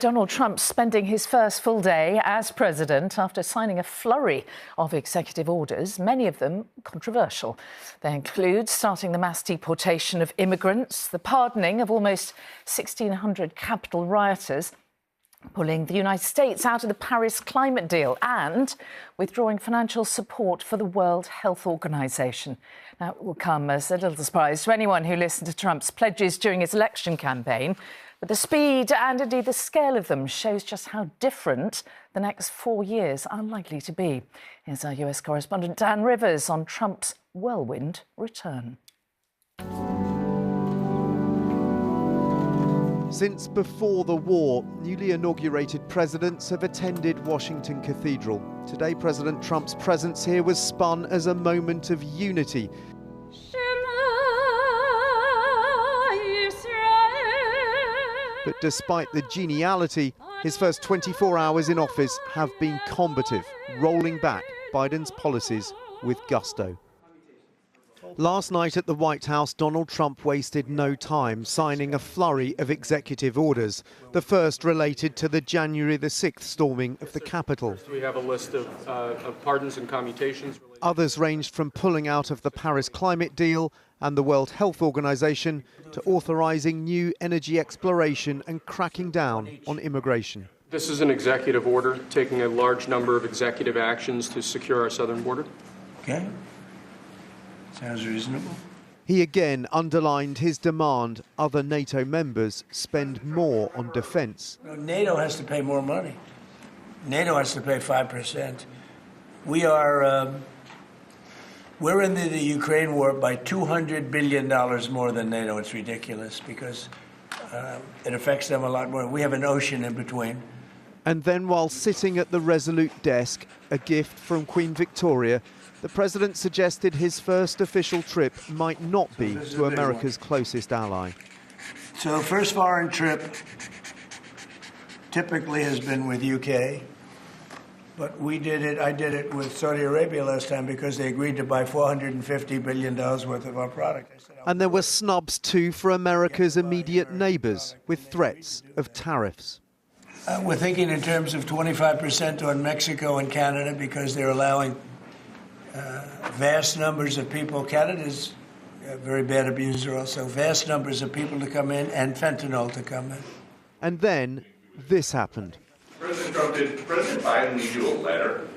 Donald Trump spending his first full day as president after signing a flurry of executive orders, many of them controversial. They include starting the mass deportation of immigrants, the pardoning of almost 1,600 Capitol rioters, pulling the United States out of the Paris climate deal and withdrawing financial support for the World Health Organization. Now, it will come as a little surprise to anyone who listened to Trump's pledges during his election campaign, but the speed and indeed the scale of them shows just how different the next 4 years are likely to be. Here's our US correspondent Dan Rivers on Trump's whirlwind return. Since before the war, newly inaugurated presidents have attended Washington Cathedral. Today, President Trump's presence here was spun as a moment of unity. But despite the geniality, his first 24 hours in office have been combative, rolling back Biden's policies with gusto. Last night at the White House, Donald Trump wasted no time signing a flurry of executive orders, the first related to the January the 6th storming of the Capitol. We have a list of pardons and commutations. Others ranged from pulling out of the Paris climate deal and the World Health Organization to authorizing new energy exploration and cracking down on immigration. This is an executive order taking a large number of executive actions to secure our southern border. Okay. Sounds reasonable. He again underlined his demand other NATO members spend more on defense. NATO has to pay more money. NATO has to pay 5%. We're in the Ukraine war by $200 billion more than NATO. It's ridiculous because it affects them a lot more. We have an ocean in between. And then while sitting at the Resolute desk, a gift from Queen Victoria, the president suggested his first official trip might not be to America's closest ally. So first foreign trip typically has been with UK. But I did it with Saudi Arabia last time because they agreed to buy $450 billion worth of our product. And there were snubs too for America's immediate neighbours with threats of tariffs. We're thinking in terms of 25% on Mexico and Canada because they're allowing vast numbers of people. Canada's a very bad abuser also. Vast numbers of people to come in and fentanyl to come in. And then this happened. President Trump, did President Biden leave you a letter?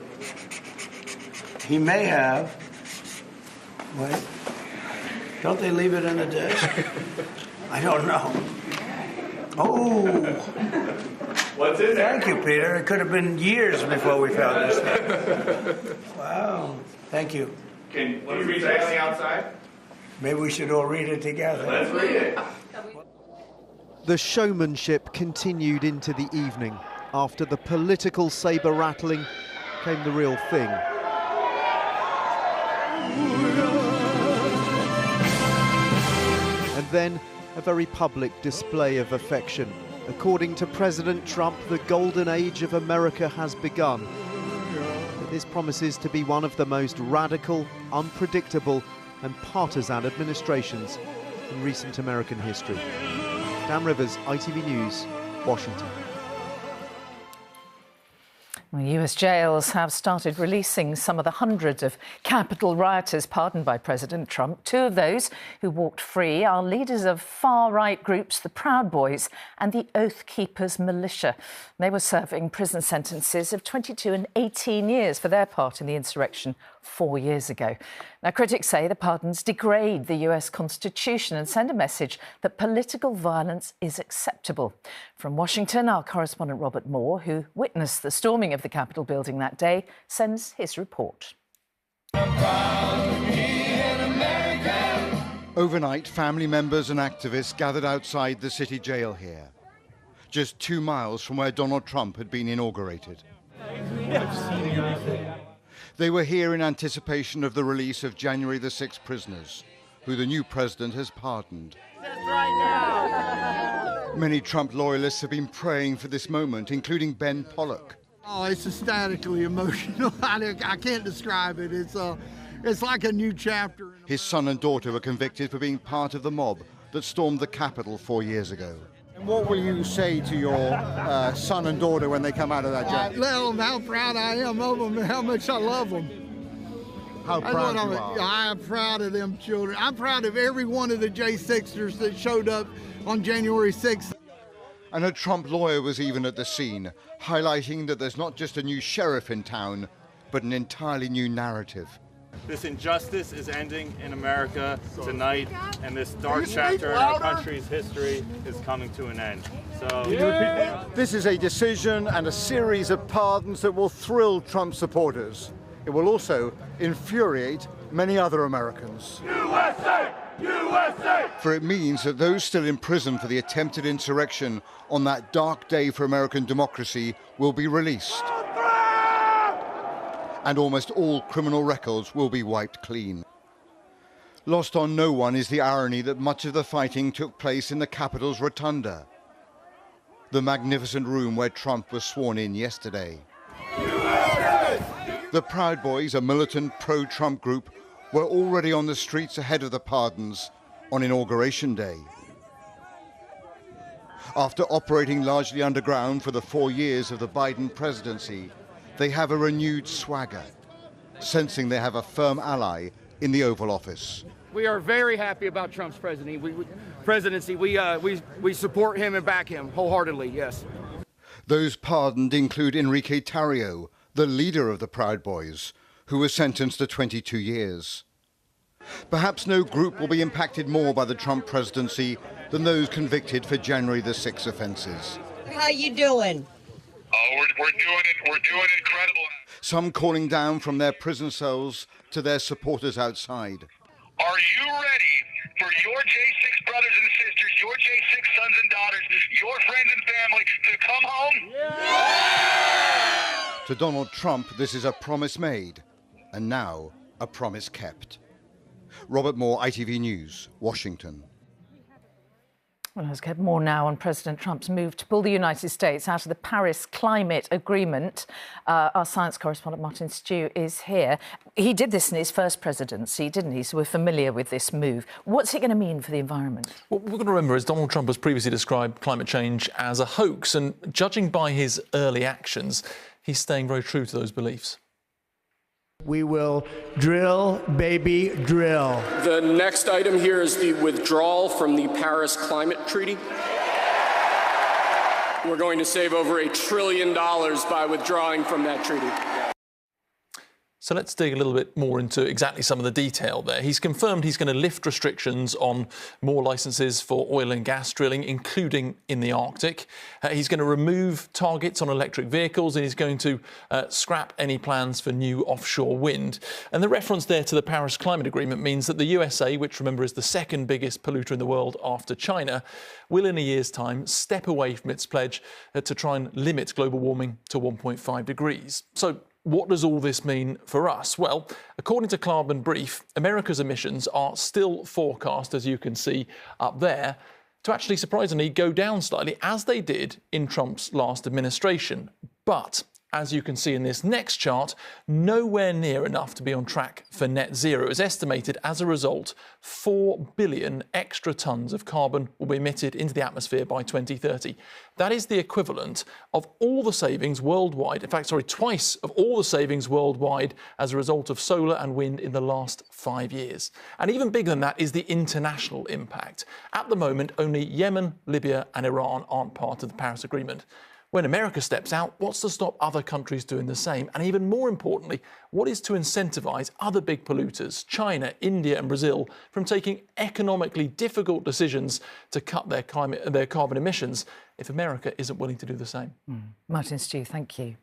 He may have. Wait. Don't they leave it on the desk? I don't know. Oh. What's in there? Thank you, Peter. It could have been years before we found this thing. Wow. Thank you. Can you read that on the outside? Maybe we should all read it together. Let's read it. The showmanship continued into the evening. After the political saber rattling came the real thing. And then a very public display of affection. According to President Trump, the golden age of America has begun. But this promises to be one of the most radical, unpredictable and partisan administrations in recent American history. Dan Rivers, ITV News, Washington. Well, US jails have started releasing some of the hundreds of Capitol rioters pardoned by President Trump. Two of those who walked free are leaders of far-right groups, the Proud Boys and the Oath Keepers militia. They were serving prison sentences of 22 and 18 years for their part in the insurrection 4 years ago. Now, critics say the pardons degrade the US Constitution and send a message that political violence is acceptable. From Washington, our correspondent Robert Moore, who witnessed the storming of the Capitol building that day, sends his report. Overnight, family members and activists gathered outside the city jail here, just 2 miles from where Donald Trump had been inaugurated. They were here in anticipation of the release of January the 6th prisoners, who the new president has pardoned. Many Trump loyalists have been praying for this moment, including Ben Pollock. Oh, it's ecstatically emotional. I can't describe it. It's like a new chapter. His son and daughter were convicted for being part of the mob that stormed the Capitol 4 years ago. What will you say to your son and daughter when they come out of that jet? Tell them how proud I am of them and how much I love them. How proud you are. I am proud of them children. I'm proud of every one of the J6ers that showed up on January 6th. And a Trump lawyer was even at the scene, highlighting that there's not just a new sheriff in town, but an entirely new narrative. This injustice is ending in America tonight, and this dark chapter in our country's history is coming to an end. So, This is a decision and a series of pardons that will thrill Trump supporters. It will also infuriate many other Americans. USA! USA! For it means that those still in prison for the attempted insurrection on that dark day for American democracy will be released. And almost all criminal records will be wiped clean. Lost on no one is the irony that much of the fighting took place in the Capitol's rotunda, the magnificent room where Trump was sworn in yesterday. The Proud Boys, a militant pro-Trump group, were already on the streets ahead of the pardons on Inauguration Day. After operating largely underground for the 4 years of the Biden presidency, they have a renewed swagger, sensing they have a firm ally in the Oval Office. We are very happy about Trump's presidency. We support him and back him wholeheartedly, yes. Those pardoned include Enrique Tarrio, the leader of the Proud Boys, who was sentenced to 22 years. Perhaps no group will be impacted more by the Trump presidency than those convicted for January the 6th offenses. How you doing? Oh, we're doing incredible. Some calling down from their prison cells to their supporters outside. Are you ready for your J6 brothers and sisters, your J6 sons and daughters, your friends and family to come home? Yeah! To Donald Trump, this is a promise made, and now a promise kept. Robert Moore, ITV News, Washington. Well, let's get more now on President Trump's move to pull the United States out of the Paris Climate Agreement. Our science correspondent, Martin Stew, is here. He did this in his first presidency, didn't he? So we're familiar with this move. What's it going to mean for the environment? What we're going to remember is Donald Trump has previously described climate change as a hoax, and judging by his early actions, he's staying very true to those beliefs. We will drill, baby, drill. The next item here is the withdrawal from the Paris Climate Treaty. We're going to save over $1 trillion by withdrawing from that treaty. So let's dig a little bit more into exactly some of the detail there. He's confirmed he's going to lift restrictions on more licences for oil and gas drilling, including in the Arctic. He's going to remove targets on electric vehicles, and he's going to scrap any plans for new offshore wind. And the reference there to the Paris Climate Agreement means that the USA, which remember is the second biggest polluter in the world after China, will in a year's time step away from its pledge to try and limit global warming to 1.5 degrees. So what does all this mean for us? Well, according to Carbon Brief, America's emissions are still forecast, as you can see up there, to actually surprisingly go down slightly, as they did in Trump's last administration. But as you can see in this next chart, nowhere near enough to be on track for net zero. It's estimated as a result, 4 billion extra tonnes of carbon will be emitted into the atmosphere by 2030. That is the equivalent of all the savings worldwide, in fact, twice of all the savings worldwide as a result of solar and wind in the last 5 years. And even bigger than that is the international impact. At the moment, only Yemen, Libya and Iran aren't part of the Paris Agreement. When America steps out, what's to stop other countries doing the same? And even more importantly, what is to incentivise other big polluters, China, India and Brazil, from taking economically difficult decisions to cut their carbon emissions if America isn't willing to do the same? Martin Stew, thank you.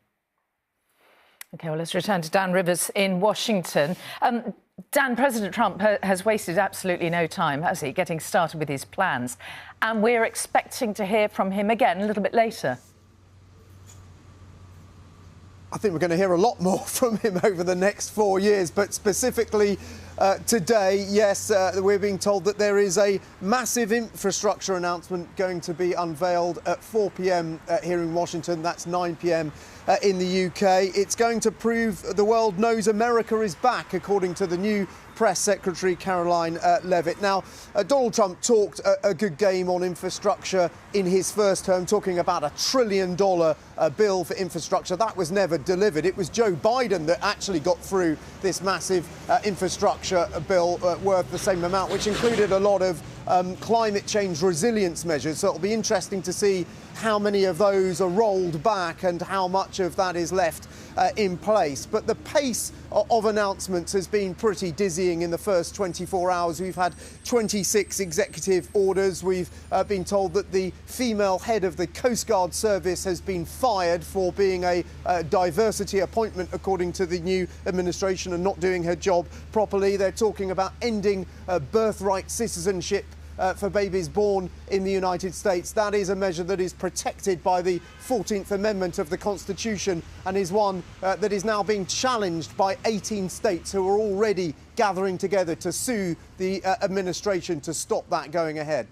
OK, well, let's return to Dan Rivers in Washington. Dan, President Trump has wasted absolutely no time, has he, getting started with his plans? And we're expecting to hear from him again a little bit later. I think we're going to hear a lot more from him over the next 4 years, but specifically today. Yes, we're being told that there is a massive infrastructure announcement going to be unveiled at 4 p.m. Here in Washington. That's 9 p.m. In the UK. It's going to prove the world knows America is back, according to the new Press Secretary Caroline Leavitt. Now, Donald Trump talked a good game on infrastructure in his first term, talking about $1 trillion bill for infrastructure. That was never delivered. It was Joe Biden that actually got through this massive infrastructure bill worth the same amount, which included a lot of climate change resilience measures. So it'll be interesting to see how many of those are rolled back and how much of that is left in place. But the pace of announcements has been pretty dizzying in the first 24 hours. We've had 26 executive orders. We've been told that the female head of the Coast Guard service has been fired for being a diversity appointment, according to the new administration, and not doing her job properly. They're talking about ending birthright citizenship for babies born in the United States. That is a measure that is protected by the 14th Amendment of the Constitution and is one that is now being challenged by 18 states who are already gathering together to sue the administration to stop that going ahead.